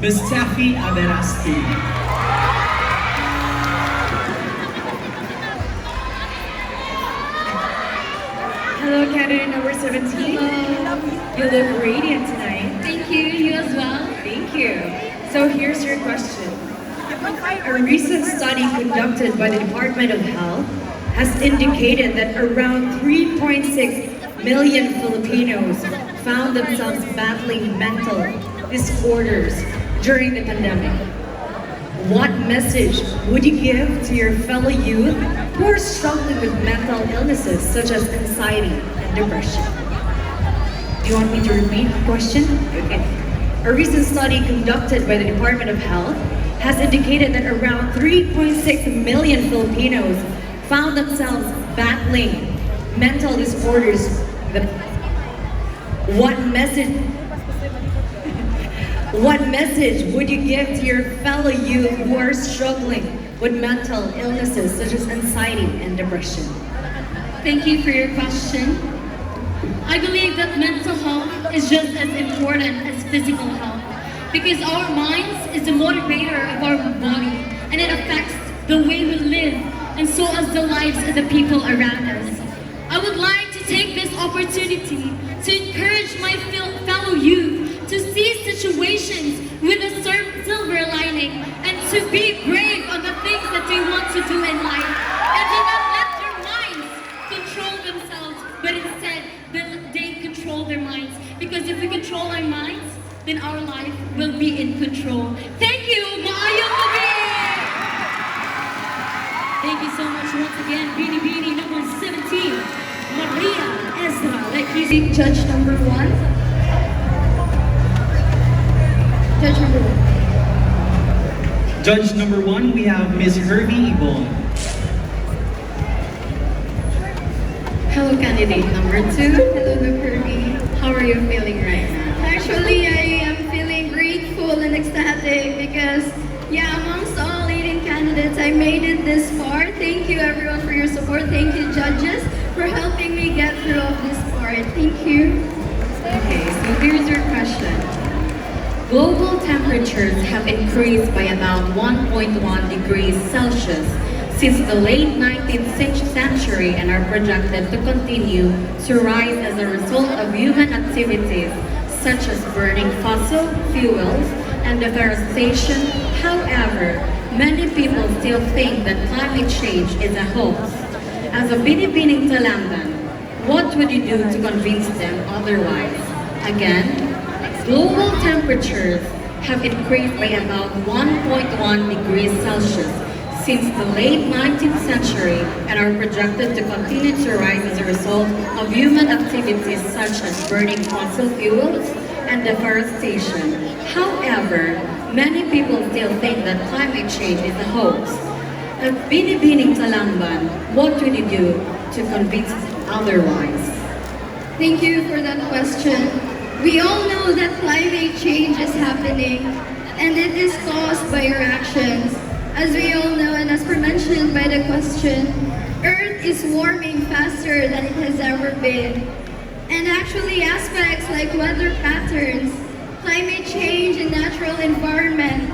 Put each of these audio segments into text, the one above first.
Ms. Taffy Aberasti. Hello, candidate number 17. Hello. You look radiant tonight. Thank you. You as well. Thank you. So here's your question. A recent study conducted by the Department of Health has indicated that around 3.6 million Filipinos found themselves battling mental disorders during the pandemic. What message would you give to your fellow youth who are struggling with mental illnesses such as anxiety and depression? Do you want me to repeat the question? Okay. A recent study conducted by the Department of Health has indicated that around 3.6 million Filipinos found themselves battling mental disorders. What message would you give to your fellow youth who are struggling with mental illnesses such as anxiety and depression? Thank you for your question. I believe that mental health is just as important as physical health because our minds is the motivator of our body and it affects the way we live and so as the lives of the people around us. I would like to take this opportunity to encourage my fellow youth to see situations with a silver lining and to be brave on the things that they want to do in life and do not let their minds control themselves but instead they control their minds because if we control our minds then our life will be in control. Thank you! Maayong gabi! Thank you so much once again, Binibining number 17, Maria Ezra. Like you see, judge number 1. Judge number 1. Judge number 1, we have Ms. Herbie Ibon. Hello, candidate number 2. Hello, Kirby. How are you feeling right now? Actually, I am feeling grateful and ecstatic because, amongst all 18 candidates, I made it this far. Thank you, everyone, for your support. Thank you, judges, for helping me get through all this part. Thank you. Okay, so here's your question. Global temperatures have increased by about 1.1 degrees Celsius since the late 19th century and are projected to continue to rise as a result of human activities such as burning fossil fuels and deforestation. However, many people still think that climate change is a hoax. As a Binibining Talamban, what would you do to convince them otherwise? Again, global temperatures have increased by about 1.1 degrees Celsius since the late 19th century and are projected to continue to rise as a result of human activities such as burning fossil fuels and deforestation. However, many people still think that climate change is a hoax. At Binibining Talamban, what would you do to convince otherwise? Thank you for that question. We all know that climate change is happening and it is caused by our actions. As we all know and as per mentioned by the question, Earth is warming faster than it has ever been. And actually aspects like weather patterns, climate change and natural environment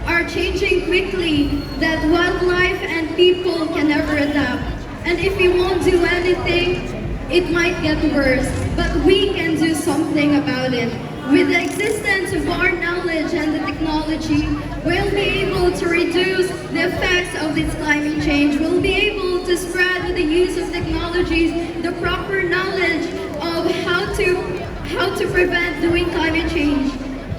are changing quickly that wildlife and people can never adapt. And if we won't do anything, it might get worse, but we can do something about it. With the existence of our knowledge and the technology, we'll be able to reduce the effects of this climate change. We'll be able to spread with the use of technologies the proper knowledge of how to prevent doing climate change.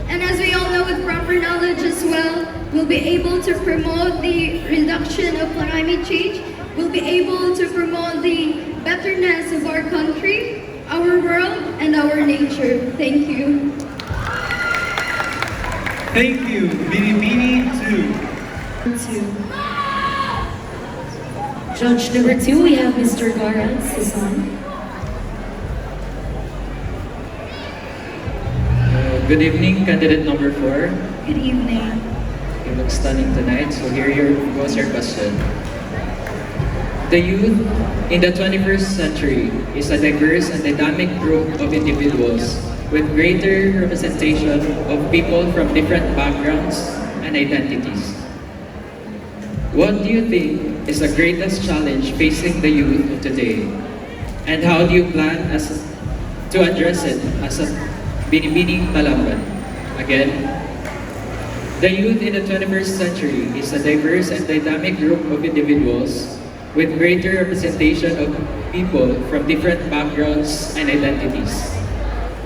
And as we all know, with proper knowledge as well, we'll be able to promote the reduction of climate change. We'll be able to promote the betterness of our country, our world, and our nature. Thank you. Thank you, Binibini 2. Judge number 2, we have Mr. Garan Sison. Good evening, candidate number 4. Good evening. You look stunning tonight, so goes your question. The youth in the 21st century is a diverse and dynamic group of individuals with greater representation of people from different backgrounds and identities. What do you think is the greatest challenge facing the youth of today? And how do you plan to address it as a Binibining Talamban? Again, the youth in the 21st century is a diverse and dynamic group of individuals with greater representation of people from different backgrounds and identities.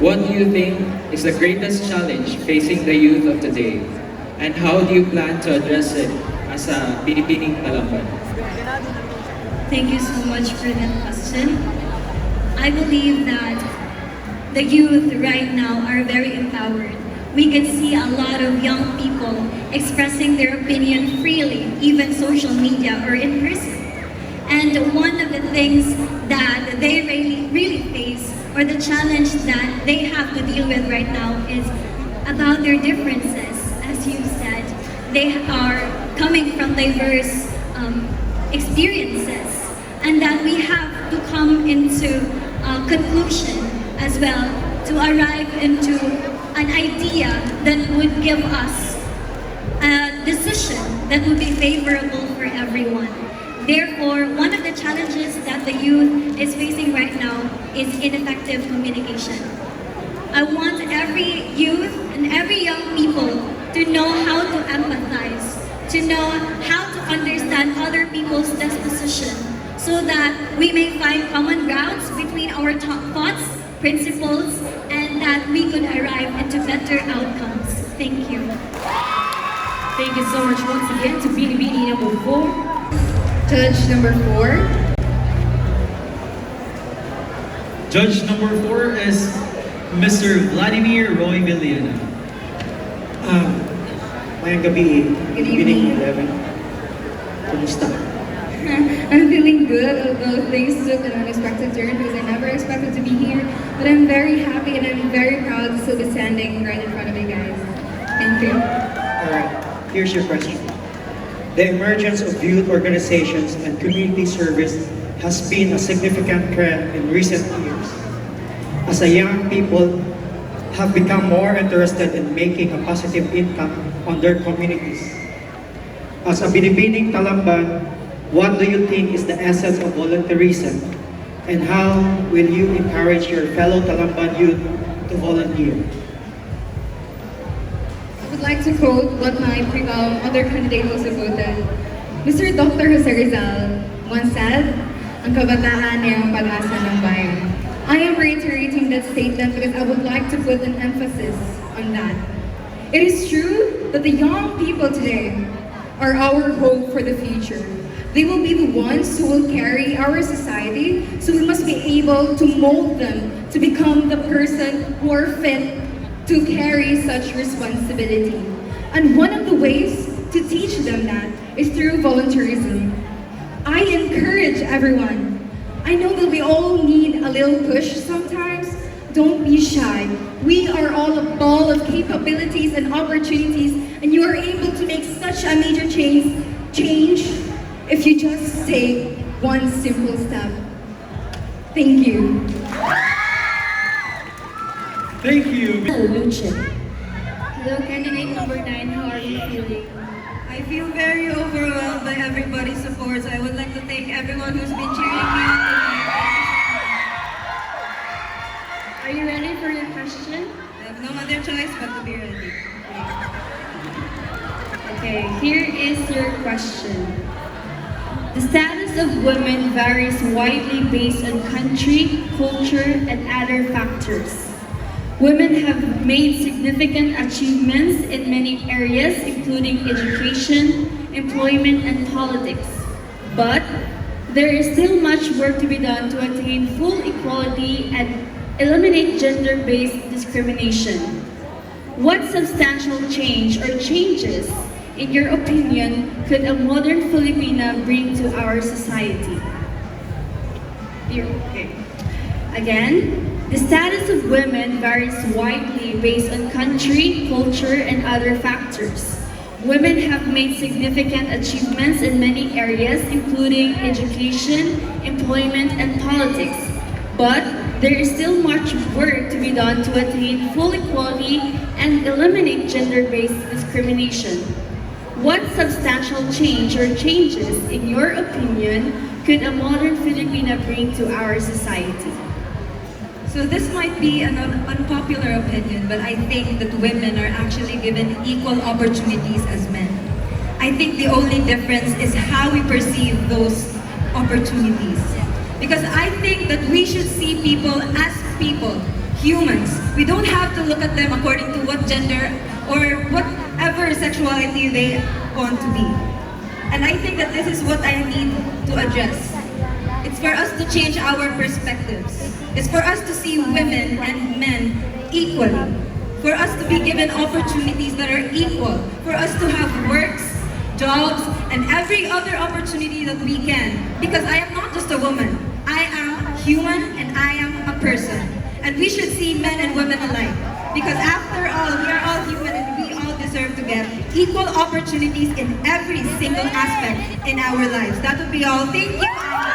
What do you think is the greatest challenge facing the youth of today? And how do you plan to address it as a Binibining Talamban? Thank you so much for that question. I believe that the youth right now are very empowered. We can see a lot of young people expressing their opinion freely, even social media or in person. And one of the things that they really face, or the challenge that they have to deal with right now, is about their differences. As you said, they are coming from diverse experiences, and that we have to come into a conclusion as well to arrive into an idea that would give us a decision that would be favorable for everyone. Therefore, one of the challenges that the youth is facing right now is ineffective communication. I want every youth and every young people to know how to empathize, to know how to understand other people's disposition, so that we may find common grounds between our thoughts, principles, and that we could arrive into better outcomes. Thank you. Thank you so much once again to Binibini number 4. Judge number 4. Judge number 4 is Mr. Vladimir Roy Villena. Mayang gabi, Good evening. 11. Kumusta? I'm feeling good, although things took an unexpected turn because I never expected to be here. But I'm very happy and I'm very proud to still be standing right in front of you guys. Thank you. Alright, here's your question. The emergence of youth organizations and community service has been a significant trend in recent years. As a young people have become more interested in making a positive income on their communities. As a Binibining Talamban, what do you think is the essence of volunteerism? And how will you encourage your fellow Talamban youth to volunteer? I would like to quote what my other candidate also quoted. Mr. Dr. Jose Rizal once said, "Ang kabataan ay ang pag-asa ng bayan." I am reiterating that statement because I would like to put an emphasis on that. It is true that the young people today are our hope for the future. They will be the ones who will carry our society, so we must be able to mold them to become the person who are fit to carry such responsibility. And one of the ways to teach them that is through volunteerism. I encourage everyone. I know that we all need a little push sometimes. Don't be shy. We are all a ball of capabilities and opportunities, and you are able to make such a major change if you just take one simple step. Thank you. Thank you. Hello, candidate number 9. How are you feeling? I feel very overwhelmed by everybody's support. I would like to thank everyone who's been cheering me on tonight. Are you ready for your question? I have no other choice but to be ready. Okay, here is your question. The status of women varies widely based on country, culture, and other factors. Women have made significant achievements in many areas, including education, employment, and politics. But there is still much work to be done to attain full equality and eliminate gender-based discrimination. What substantial change or changes, in your opinion, could a modern Filipina bring to our society? Okay. Again, the status of women varies widely based on country, culture, and other factors. Women have made significant achievements in many areas, including education, employment, and politics. But there is still much work to be done to attain full equality and eliminate gender-based discrimination. What substantial change or changes, in your opinion, could a modern Filipina bring to our society? So this might be an unpopular opinion, but I think that women are actually given equal opportunities as men. I think the only difference is how we perceive those opportunities. Because I think that we should see people as people, humans. We don't have to look at them according to what gender or whatever sexuality they want to be. And I think that this is what I need to address. It's for us to change our perspectives. It's for us to see women and men equally. For us to be given opportunities that are equal. For us to have works, jobs, and every other opportunity that we can. Because I am not just a woman. I am human and I am a person. And we should see men and women alike. Because after all, we are all human and we all deserve to get equal opportunities in every single aspect in our lives. That would be all. Thank you.